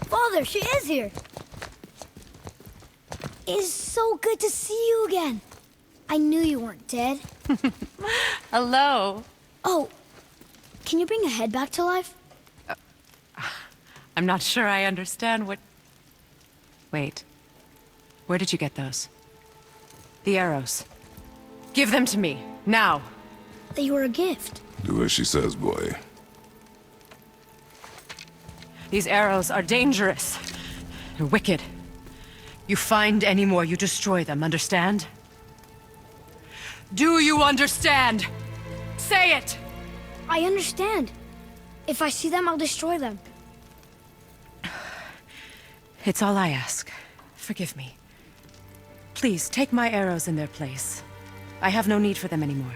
Father, she is here! It's so good to see you again. I knew you weren't dead. Hello. Oh, can you bring a head back to life? I'm not sure I understand what... Wait. Where did you get those? The arrows. Give them to me, now. They were a gift. Do as she says, boy. These arrows are dangerous. They're wicked. You find any more, you destroy them, understand? Do you understand? Say it! I understand. If I see them, I'll destroy them. It's all I ask. Forgive me. Please, take my arrows in their place. I have no need for them anymore.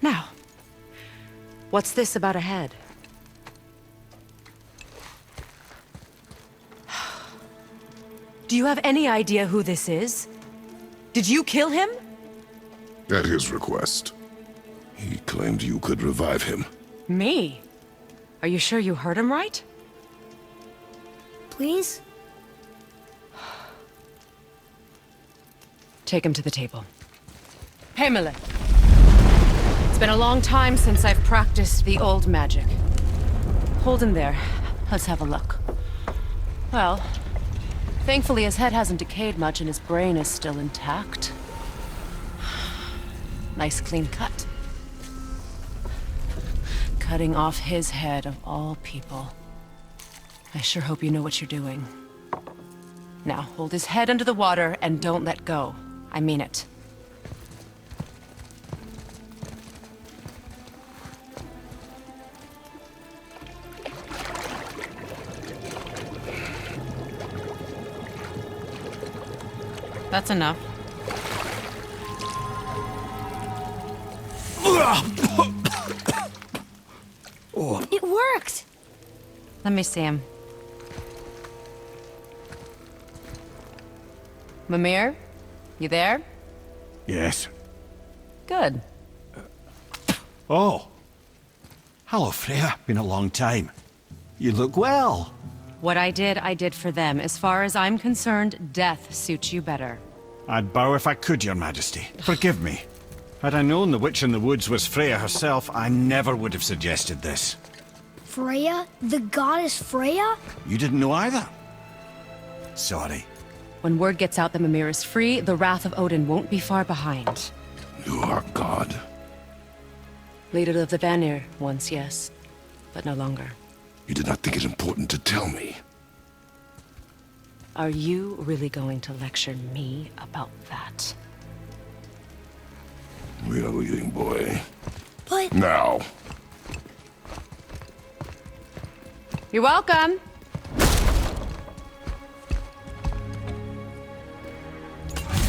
Now, what's this about a head? Do you have any idea who this is? Did you kill him? At his request. He claimed you could revive him. Me? Are you sure you heard him right? Please? Take him to the table. Pamela! It's been a long time since I've practiced the old magic. Hold him there. Let's have a look. Well, thankfully his head hasn't decayed much and his brain is still intact. Nice clean cut. Cutting off his head of all people. I sure hope you know what you're doing. Now, hold his head under the water and don't let go. I mean it. That's enough. It worked! Let me see him. Mimir? You there? Yes. Good. Oh. Hello, Freya. Been a long time. You look well. What I did for them. As far as I'm concerned, death suits you better. I'd bow if I could, Your Majesty. Forgive me. Had I known the witch in the woods was Freya herself, I never would have suggested this. Freya? The goddess Freya? You didn't know either? Sorry. When word gets out that Mimir is free, the wrath of Odin won't be far behind. You are God. Leader of the Vanir, once yes, but no longer. You did not think it important to tell me. Are you really going to lecture me about that? We are leaving, boy. But... Now. You're welcome.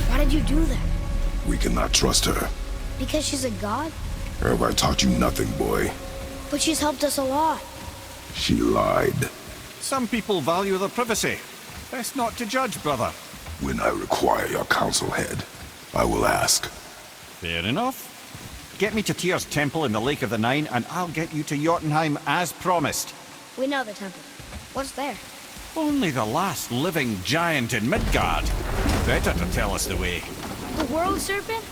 Why did you do that? We cannot trust her. Because she's a god? Have I taught you nothing, boy? But she's helped us a lot. She lied. Some people value their privacy. Best not to judge, brother. When I require your council head, I will ask. Fair enough. Get me to Tyr's temple in the Lake of the Nine, and I'll get you to Jotunheim as promised. We know the temple. What's there? Only the last living giant in Midgard. Better to tell us the way. The world serpent?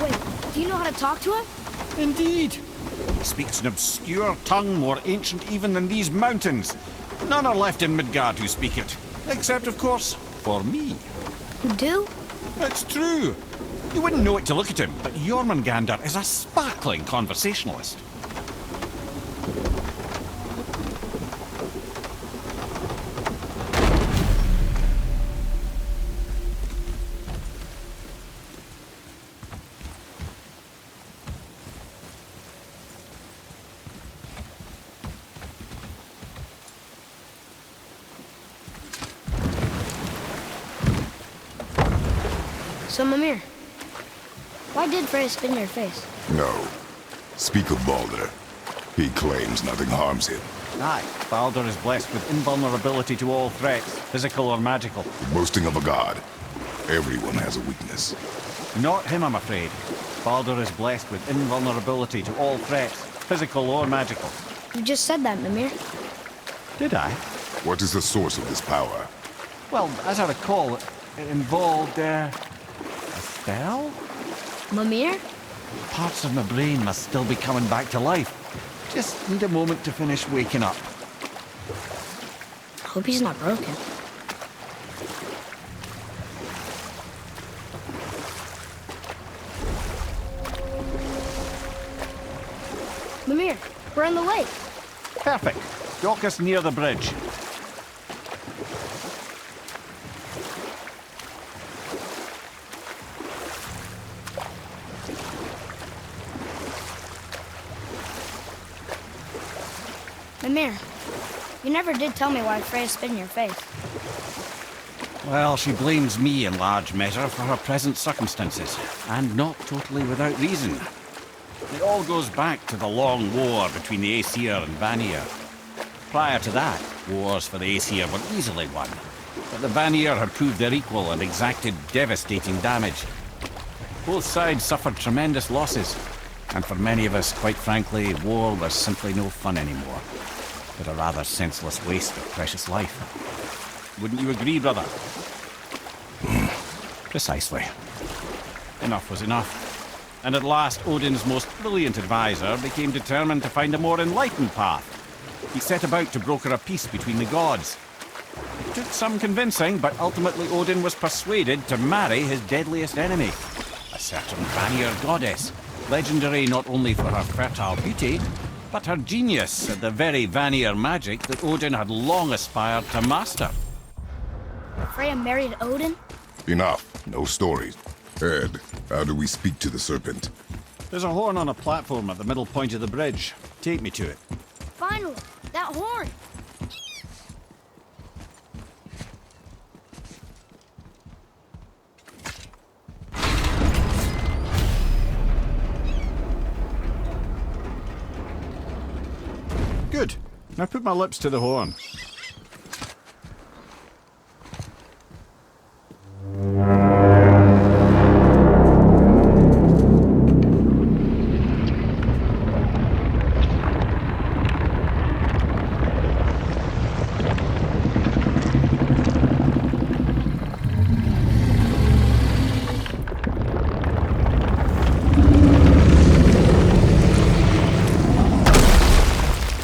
Wait, do you know how to talk to him? Indeed. He speaks an obscure tongue more ancient even than these mountains. None are left in Midgard who speak it. Except, of course, for me. You do? It's true. You wouldn't know it to look at him, but Jormungandr is a sparkling conversationalist. So, Mimir, why did Freya spin your face? No. Speak of Baldur. He claims nothing harms him. Aye, Baldur is blessed with invulnerability to all threats, physical or magical. The boasting of a god. Everyone has a weakness. Not him, I'm afraid. Baldur is blessed with invulnerability to all threats, physical or magical. You just said that, Mimir. Did I? What is the source of this power? Well, as I recall, it involved, a spell? Mimir? Parts of my brain must still be coming back to life. Just need a moment to finish waking up. Hope he's not broken. Mimir, we're on the lake. Perfect. Dock us near the bridge. Mimir, you never did tell me why Freya spit in your face. Well, she blames me in large measure for her present circumstances, and not totally without reason. It all goes back to the long war between the Aesir and Vanir. Prior to that, wars for the Aesir were easily won, but the Vanir had proved their equal and exacted devastating damage. Both sides suffered tremendous losses, and for many of us, quite frankly, war was simply no fun anymore, but a rather senseless waste of precious life. Wouldn't you agree, brother? Precisely. Enough was enough. And at last, Odin's most brilliant advisor became determined to find a more enlightened path. He set about to broker a peace between the gods. It took some convincing, but ultimately Odin was persuaded to marry his deadliest enemy, a certain Vanir goddess, legendary not only for her fertile beauty, but her genius at the very Vanir magic that Odin had long aspired to master. Freya married Odin? Enough. No stories. Ed, how do we speak to the serpent? There's a horn on a platform at the middle point of the bridge. Take me to it. Finally, that horn! Good. Now put my lips to the horn.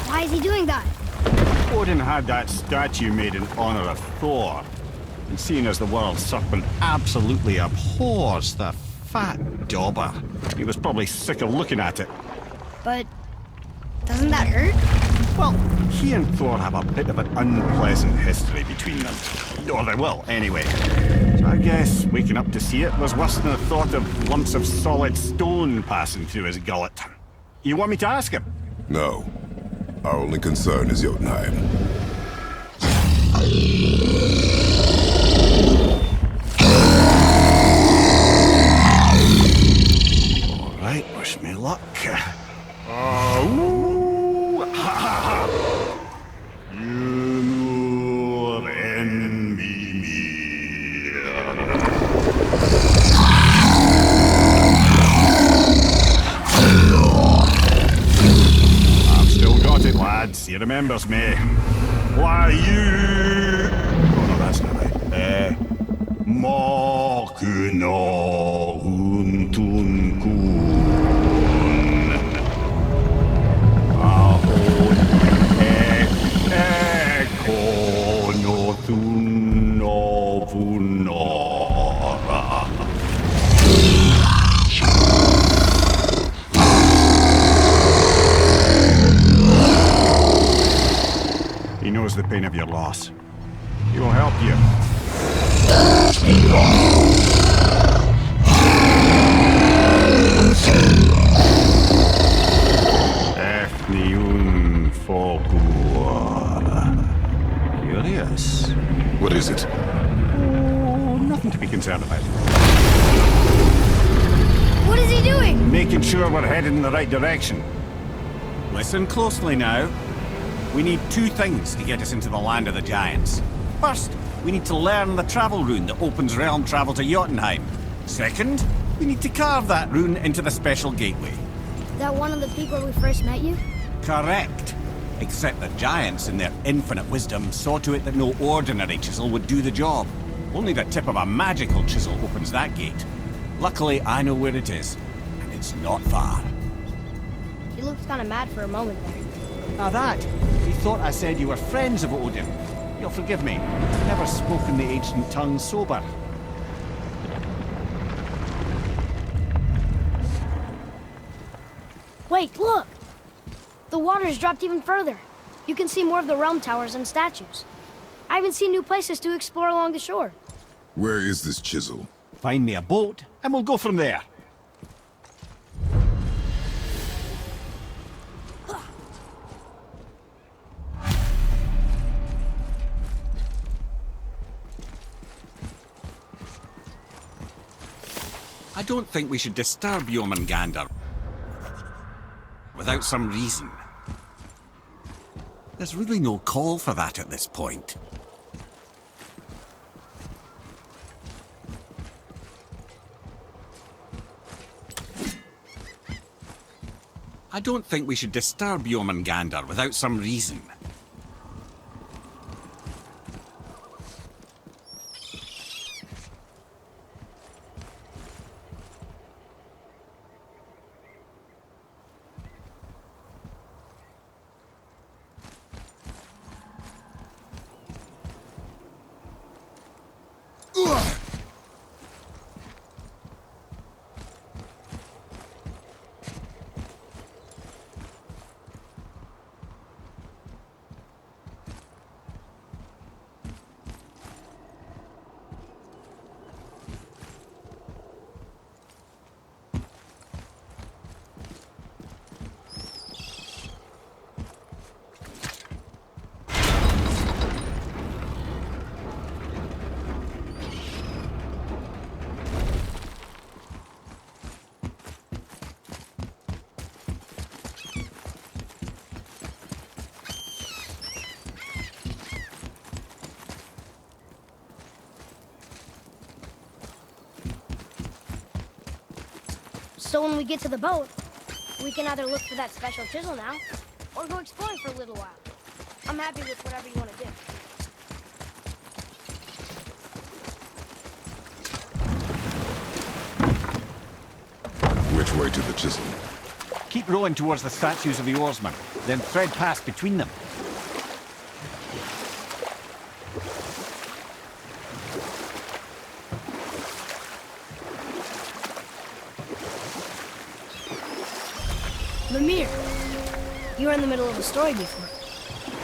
Why is he doing that? Odin had that statue made in honor of Thor. And seeing as the world serpent absolutely abhors the fat dauber, he was probably sick of looking at it. But doesn't that hurt? Well, he and Thor have a bit of an unpleasant history between them. Or they will, anyway. So I guess waking up to see it was worse than the thought of lumps of solid stone passing through his gullet. You want me to ask him? No. Our only concern is Jotunheim. All right, wish me luck. I've still got it, lads. He remembers me. Why you? Oh no, that's not right. Mokuno Huntun Kun. Ahon Eko no Thun no Vunora. He knows the pain of your loss. He will help you. Efniun Fogur. Curious. What is it? Oh, nothing to be concerned about. What is he doing? Making sure we're headed in the right direction. Listen closely now. We need two things to get us into the land of the giants. First, we need to learn the travel rune that opens realm travel to Jotunheim. Second, We need to carve that rune into the special gateway. That one of the peak where we first met you? Correct. Except the giants, in their infinite wisdom, saw to it that no ordinary chisel would do the job. Only the tip of a magical chisel opens that gate. Luckily, I know where it is, and it's not far. You looked kind of mad for a moment there. Now that, you thought I said you were friends of Odin. You'll forgive me. I've never spoken the ancient tongue sober. Wait, look! The water's dropped even further. You can see more of the realm towers and statues. I even see new places to explore along the shore. Where is this chisel? Find me a boat, and we'll go from there. I don't think we should disturb Jormungandr without some reason. There's really no call for that at this point. I don't think we should disturb Jormungandr without some reason. So when we get to the boat, we can either look for that special chisel now, or go exploring for a little while. I'm happy with whatever you want to do. Which way to the chisel? Keep rowing towards the statues of the oarsmen, then thread past between them. Mimir, you were in the middle of a story before.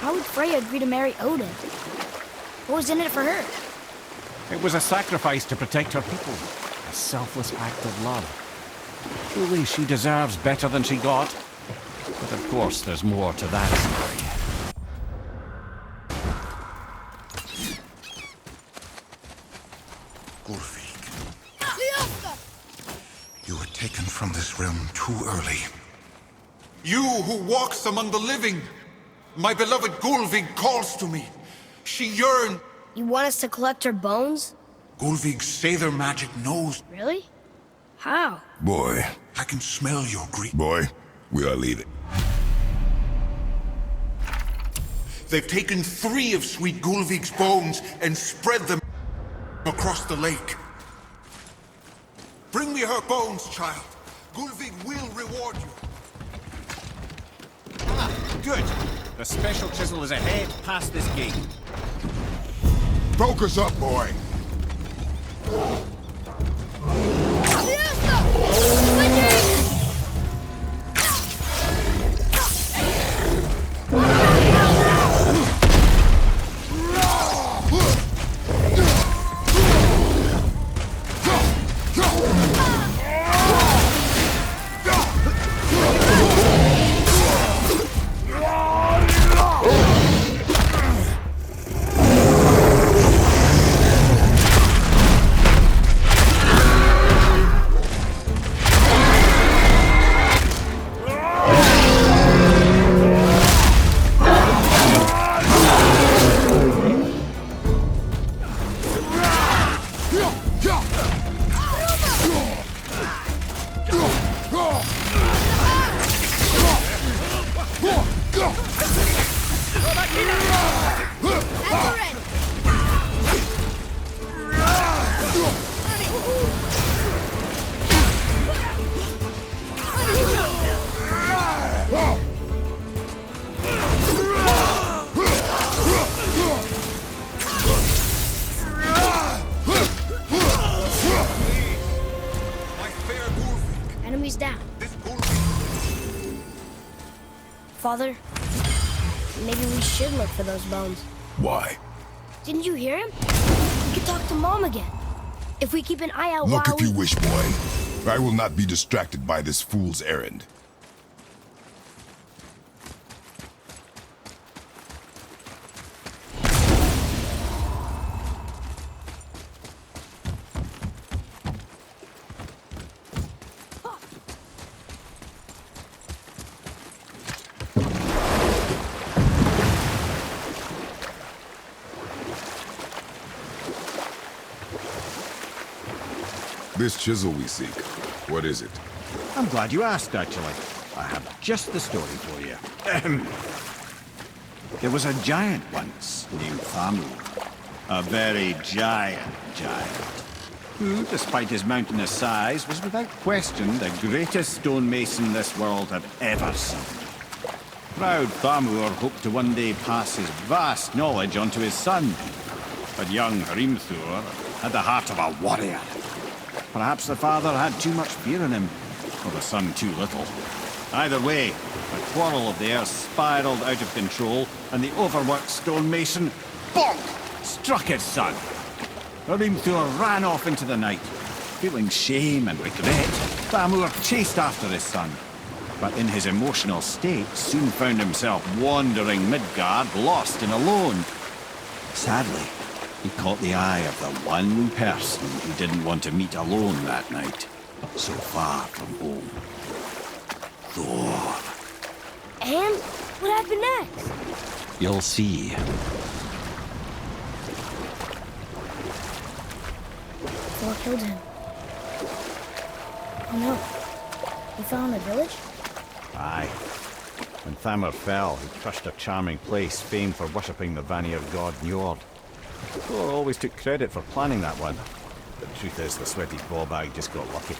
How would Freya agree to marry Odin? What was in it for her? It was a sacrifice to protect her people. A selfless act of love. Truly, she deserves better than she got. But of course, there's more to that story. You were taken from this realm too early. You who walks among the living! My beloved Gulvig calls to me. She yearns. You want us to collect her bones? Gulvig's Sather magic knows. Really? How? Boy, I can smell your grief. boy, we are leaving. They've taken 3 of sweet Gulvig's bones and spread them across the lake. Bring me her bones, child. Gulvig will reward you. Ah, good. The special chisel is ahead past this gate. Focus up, boy. Enemies down. This bull. Father, maybe we should look for those bones. Why? Didn't you hear him? We could talk to Mom again. If we keep an eye out Look while if you wish, boy. I will not be distracted by this fool's errand. This chisel we seek, what is it? I'm glad you asked, actually. I have just the story for you. There was a giant once named Thamu. A very giant, who, despite his mountainous size, was without question the greatest stonemason this world had ever seen. Proud Thamur hoped to one day pass his vast knowledge on to his son. But young Hrimthur had the heart of a warrior. Perhaps the father had too much fear in him, or the son too little. Either way, a quarrel of theirs spiraled out of control, and the overworked stonemason, bonk, struck his son. Hrimthur ran off into the night. Feeling shame and regret, Thamur chased after his son. But in his emotional state, soon found himself wandering Midgard, lost and alone. Sadly, he caught the eye of the one person he didn't want to meet alone that night, so far from home. Thor. And what happened next? You'll see. Thor killed him. Oh no. He fell in the village? Aye. When Thamur fell, he crushed a charming place famed for worshipping the Vanir god Njord. Thor always took credit for planning that one. The truth is, the sweaty ballbag just got lucky.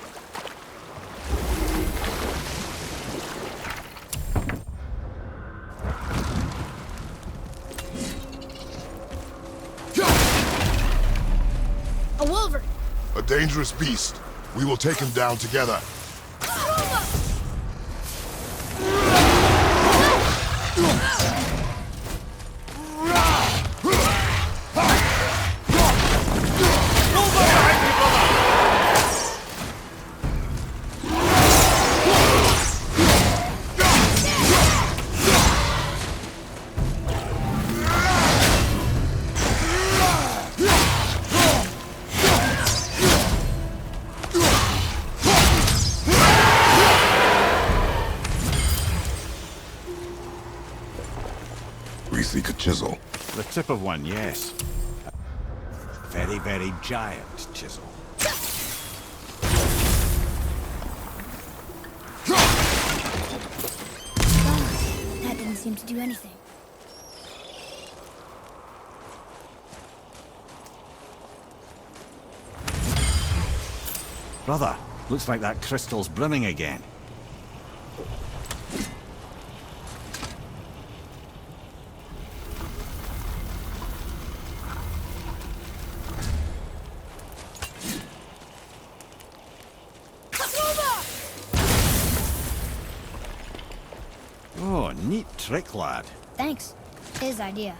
A wolverine! A dangerous beast. We will take him down together. We seek a chisel. The tip of one, yes. A very, very giant chisel. That didn't seem to do anything. Brother, looks like that crystal's brimming again. Oh, neat trick, lad. Thanks. His idea.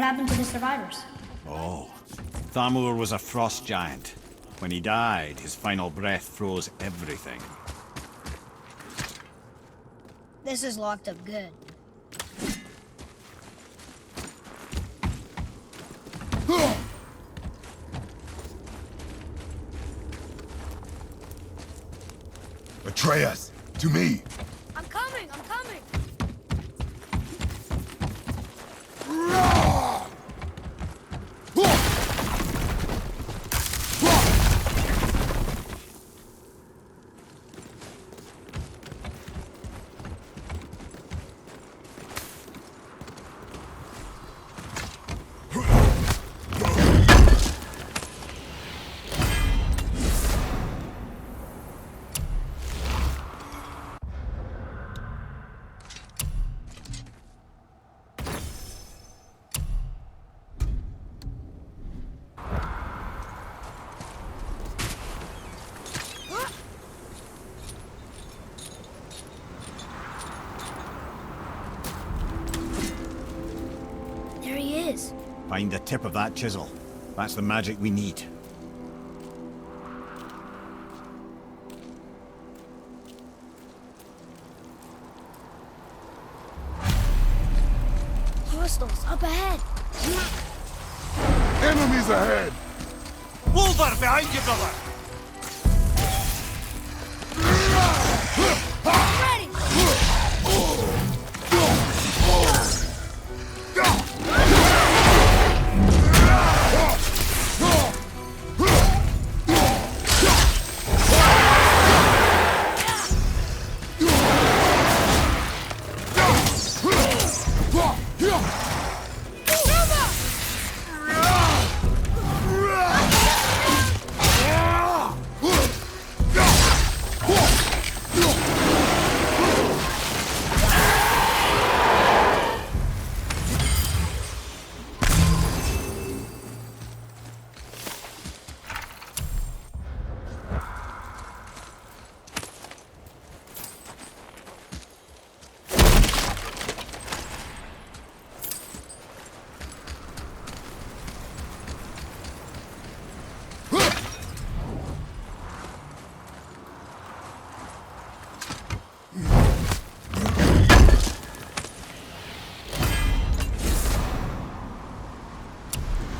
What happened to the survivors? Oh, Thamur was a frost giant. When he died, his final breath froze everything. This is locked up good. Atreus, to me! I'm coming! I'm coming! There he is. Find the tip of that chisel. That's the magic we need. Hostiles up ahead. Enemies ahead! Wolver, behind you, brother! Ready!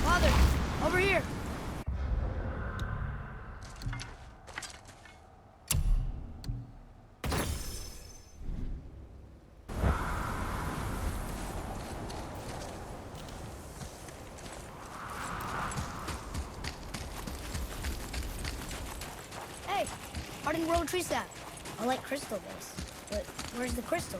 Father, over here. Hey, how did you grow a tree sap? I like crystal base, but where's the crystal?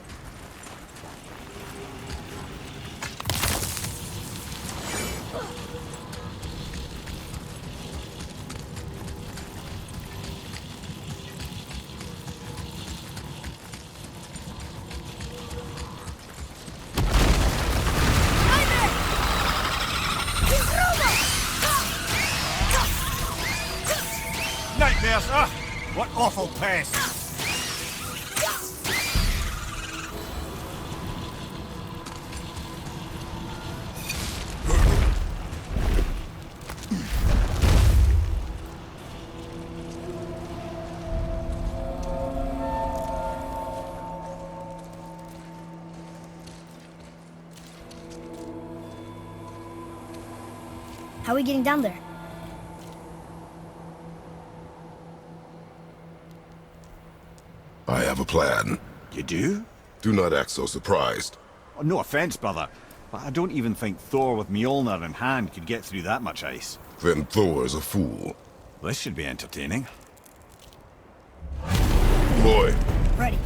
Nightmares, ah! What awful pests! How are we getting down there? I have a plan. You do? Do not act so surprised. Oh, no offense, brother, but I don't even think Thor with Mjolnir in hand could get through that much ice. Then Thor's a fool. This should be entertaining. Boy, Ready.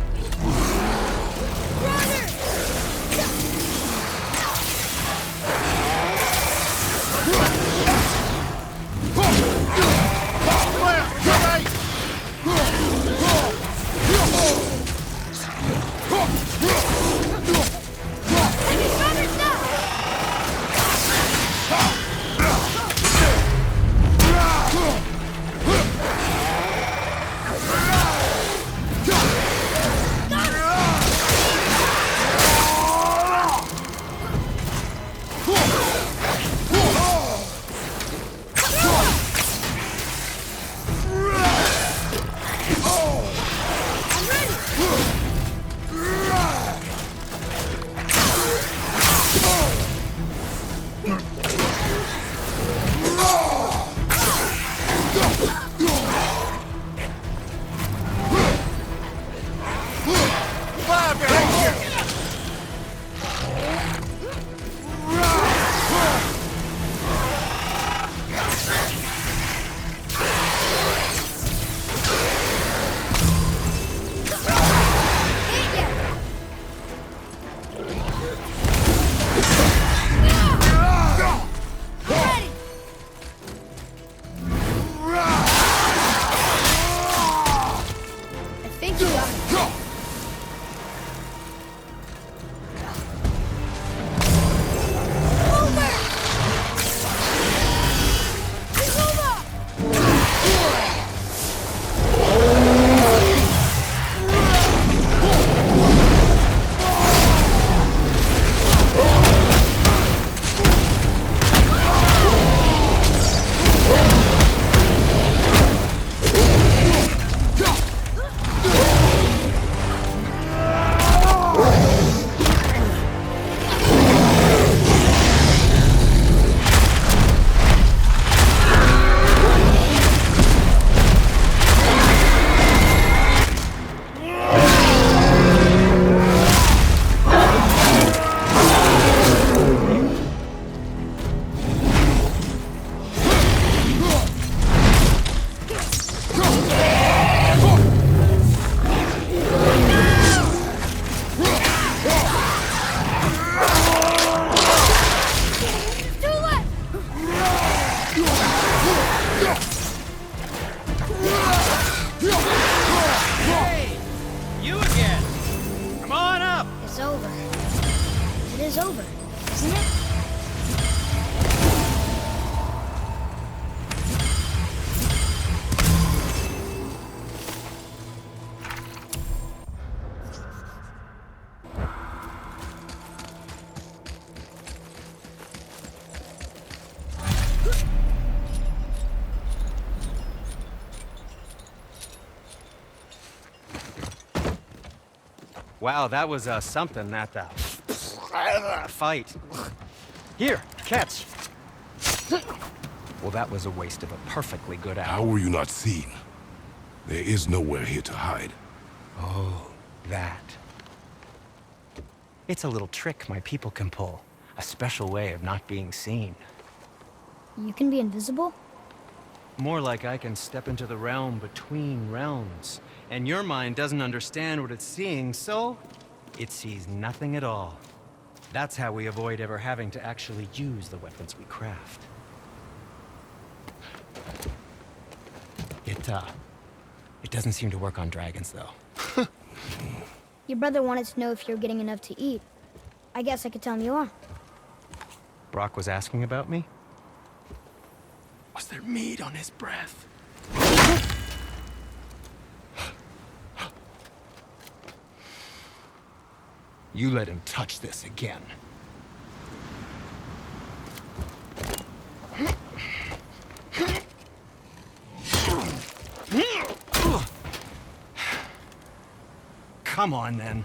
It's over. It is over, isn't it? Wow, that was something, that fight. Here, catch. Well, that was a waste of a perfectly good How hour. were you not seen? There is nowhere here to hide. Oh, that. It's a little trick my people can pull. A special way of not being seen. You can be invisible? More like I can step into the realm between realms. And your mind doesn't understand what it's seeing, so it sees nothing at all. That's how we avoid ever having to actually use the weapons we craft. It doesn't seem to work on dragons, though. Your brother wanted to know if you're getting enough to eat. I guess I could tell him you are. Brock was asking about me? Was there meat on his breath? You let him touch this again. Come on, then.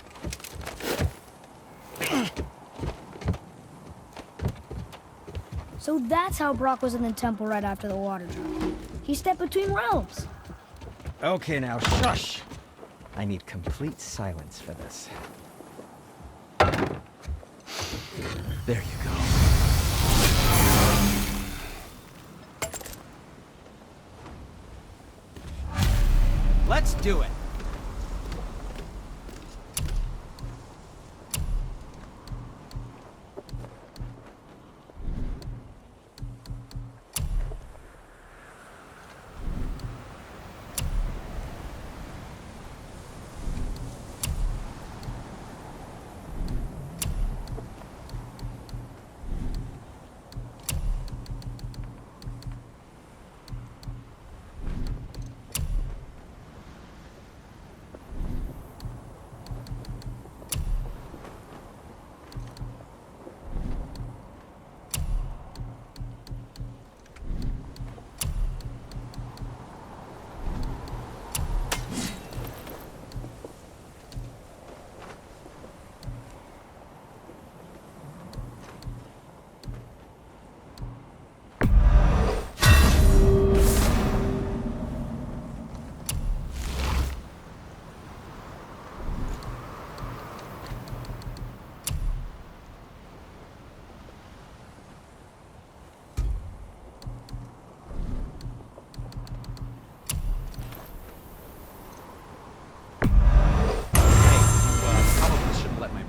So that's how Brock was in the temple right after the water drop. He stepped between realms. Okay, now shush. I need complete silence for this. There you go. Let's do it.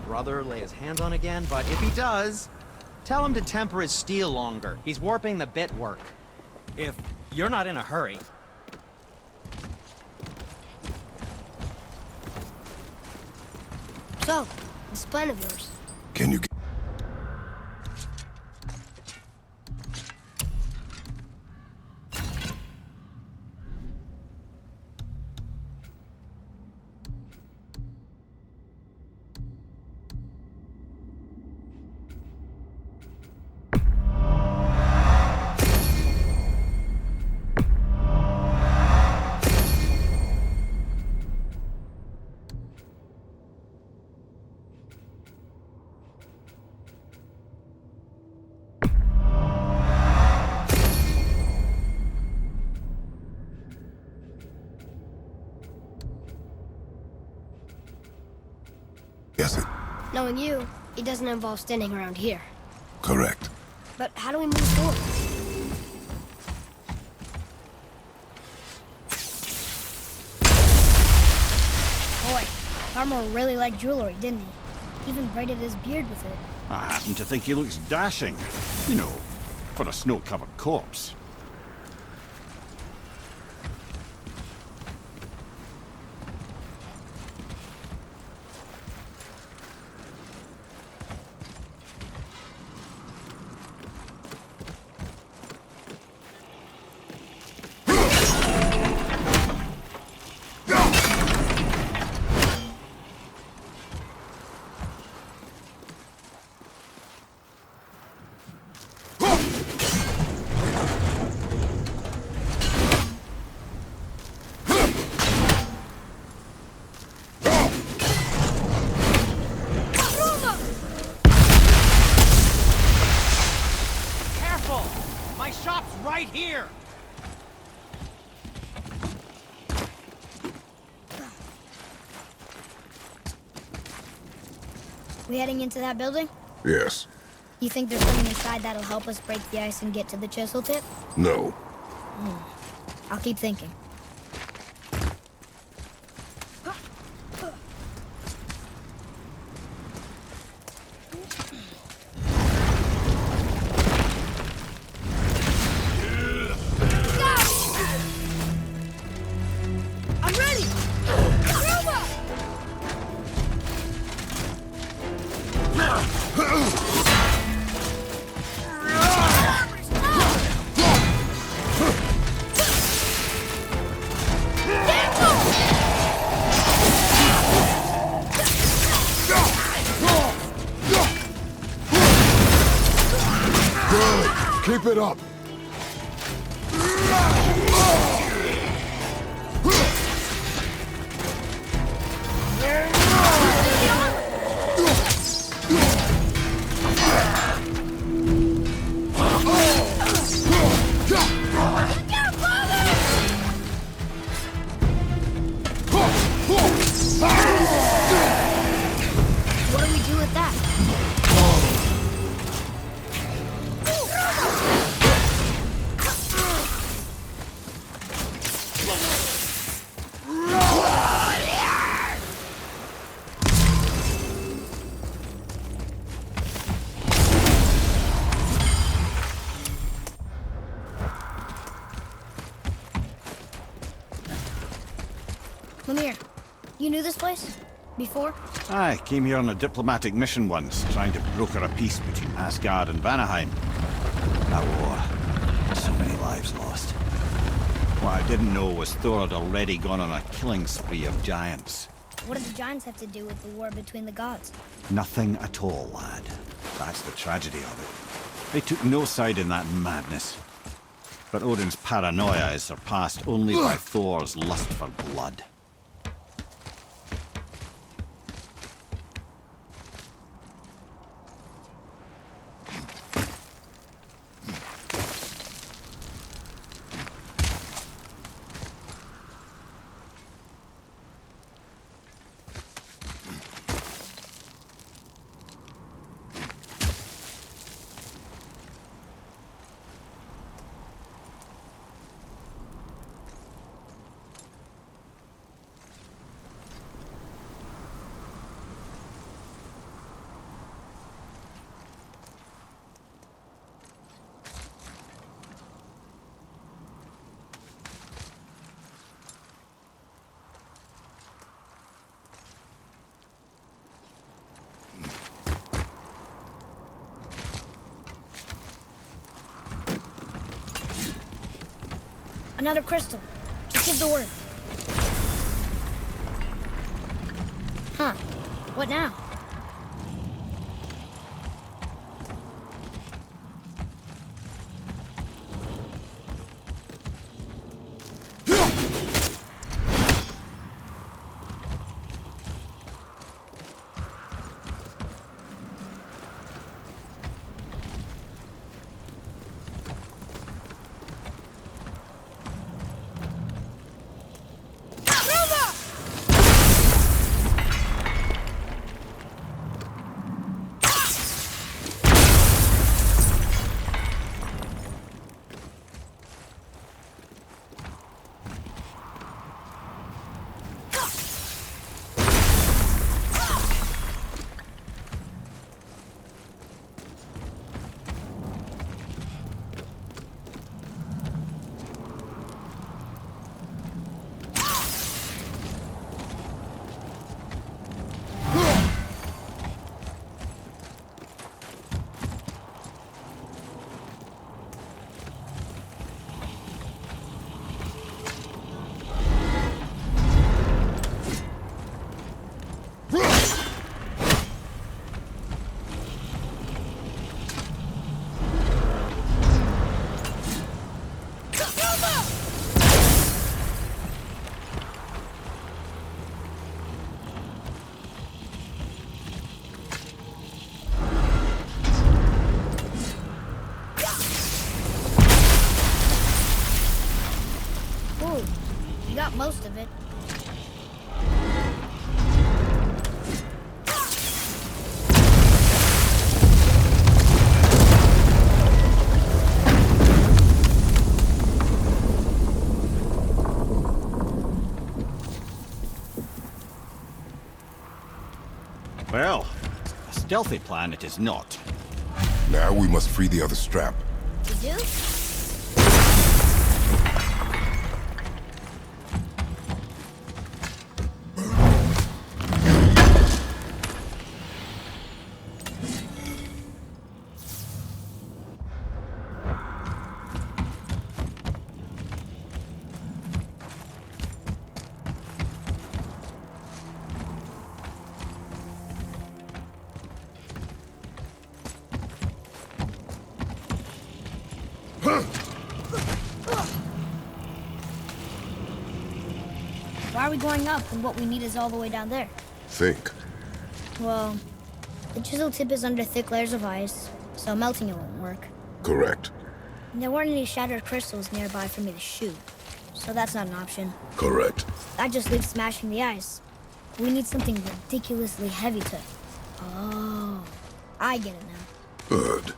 Brother lay his hands on again, but if he does, tell him to temper his steel longer. He's warping the bit work. If you're not in a hurry. So, this plan of yours. Can you get... Yes, it... Knowing you, it doesn't involve standing around here. Correct. But how do we move forward? Boy, Armor really liked jewelry, didn't he? Even braided his beard with it. I happen to think he looks dashing. You know, for a snow-covered corpse. right here! We heading into that building? Yes. You think there's something inside that'll help us break the ice and get to the chisel tip? No. I'll keep thinking. I'm ready! Keep it up. What do we do with that? Come here. You knew this place? Before? I came here on a diplomatic mission once, trying to broker a peace between Asgard and Vanaheim. That war. So many lives lost. What I didn't know was Thor had already gone on a killing spree of giants. What do the giants have to do with the war between the gods? Nothing at all, lad. That's the tragedy of it. They took no side in that madness. But Odin's paranoia is surpassed only by Thor's lust for blood. Another crystal. Just give the word. Huh. What now? Well, a stealthy plan it is not. Now we must free the other strap. We do? Why are we going up when what we need is all the way down there? Think. Well, the chisel tip is under thick layers of ice, so melting it won't work. Correct. And there weren't any shattered crystals nearby for me to shoot, so that's not an option. Correct. That just leaves smashing the ice. We need something ridiculously heavy to... Oh, I get it now. Good.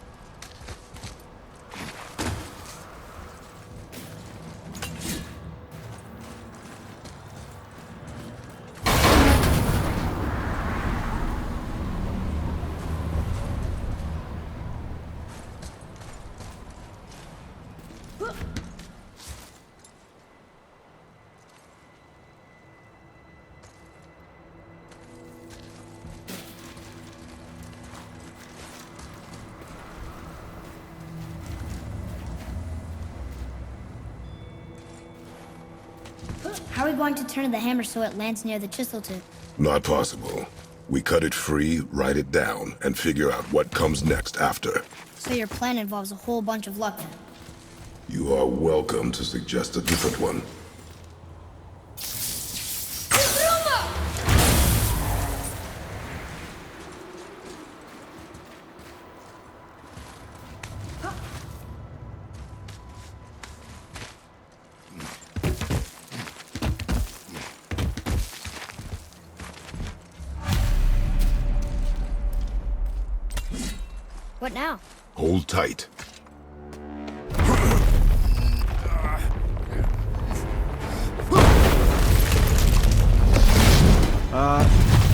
How are we going to turn the hammer so it lands near the chisel tip? Not possible. We cut it free, write it down, and figure out what comes next after. So your plan involves a whole bunch of luck. You are welcome to suggest a different one. What now? Hold tight.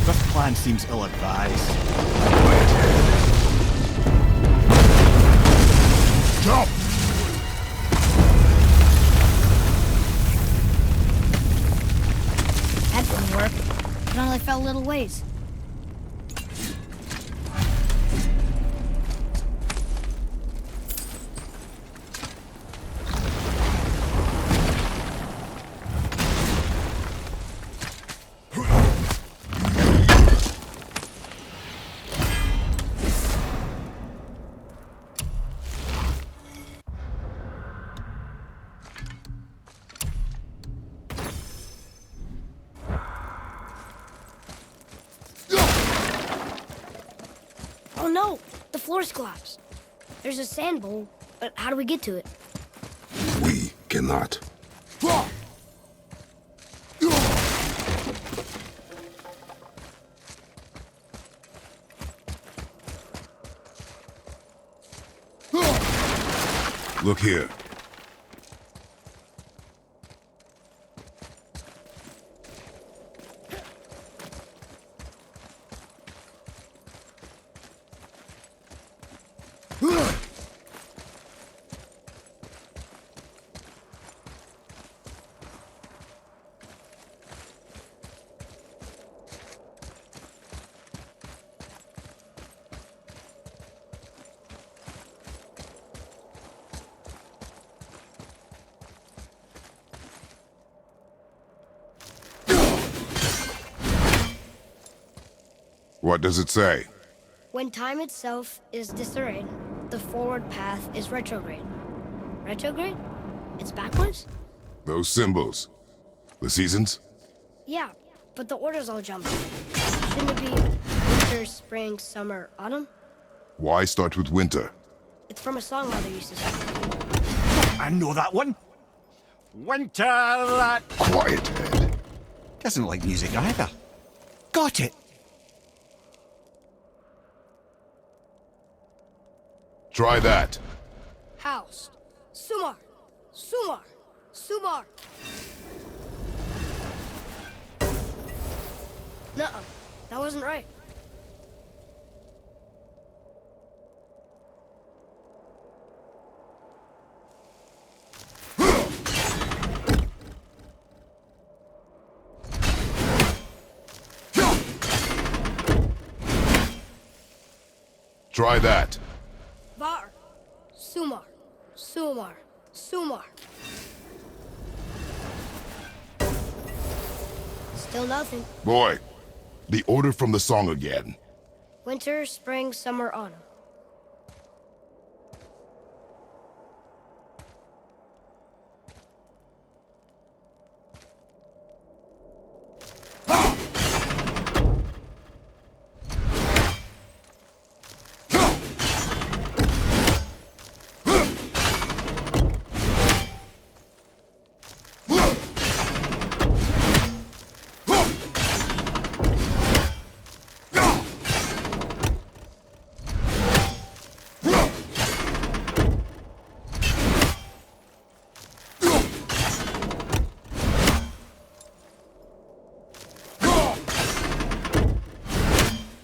This plan seems ill-advised. Jump! That didn't work. It only fell a little ways. Oh no! The floor's collapsed. There's a sand bowl, but how do we get to it? We cannot. Look here. What does it say? When time itself is disarrayed, the forward path is retrograde. Retrograde? It's backwards? Those symbols. The seasons? Yeah, but the order's all jumbled. Shouldn't it be winter, spring, summer, autumn? Why start with winter? It's from a song Mother used to sing. I know that one. Winter that Quiet, Ed. doesn't like music either. Got it. Try that. Housed. Sumar. Sumar. Sumar. Nuh-uh. That wasn't right. Try that. Var. Sumar. Sumar. Sumar. Still nothing. Boy, the order from the song again. Winter, spring, summer, autumn.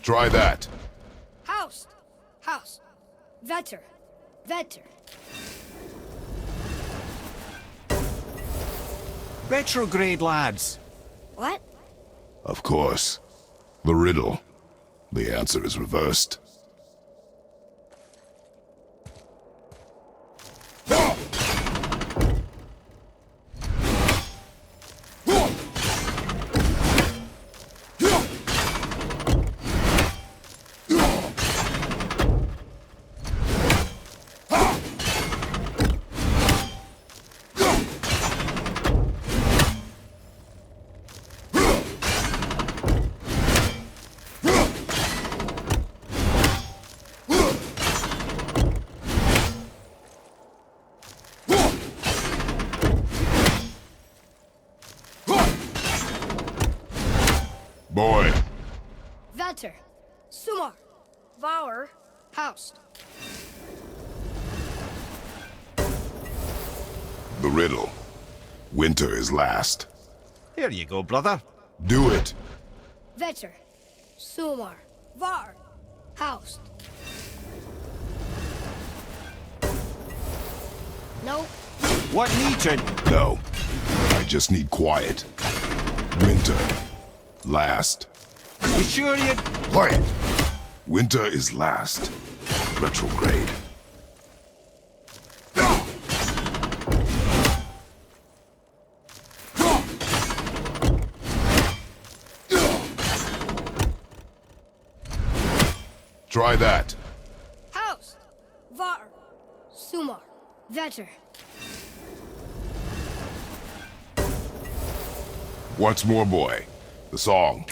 Try that. House. House. Vetter. Vetter. Retrograde, lads. What? Of course. The riddle. The answer is reversed. Boy. Vetter. Sumar. Vauer. House. The riddle. Winter is last. Here you go, brother. Do it. Vetter. Sumar. Var. House. Nope. What need to... No. I just need quiet. Winter. Last. You sure you... Quiet. Winter is last. Retrograde. Try that. House. Var. Sumar. Vetter. Once more, boy. The song.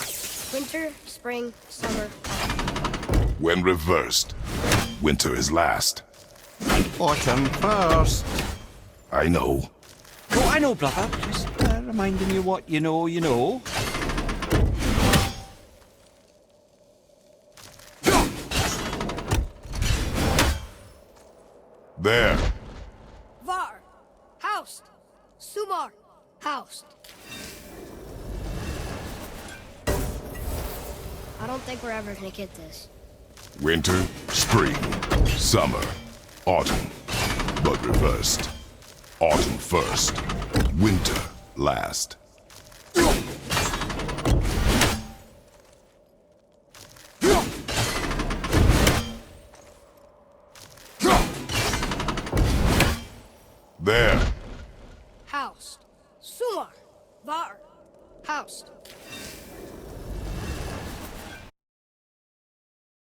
Winter, spring, summer, When reversed, winter is last. Autumn first. I know. Oh, I know, brother. Just reminding you what you know, you know. There. Var. House. Sumar. House. I don't think we're ever gonna get this. Winter, spring, summer, autumn. But reversed. Autumn first. Winter last.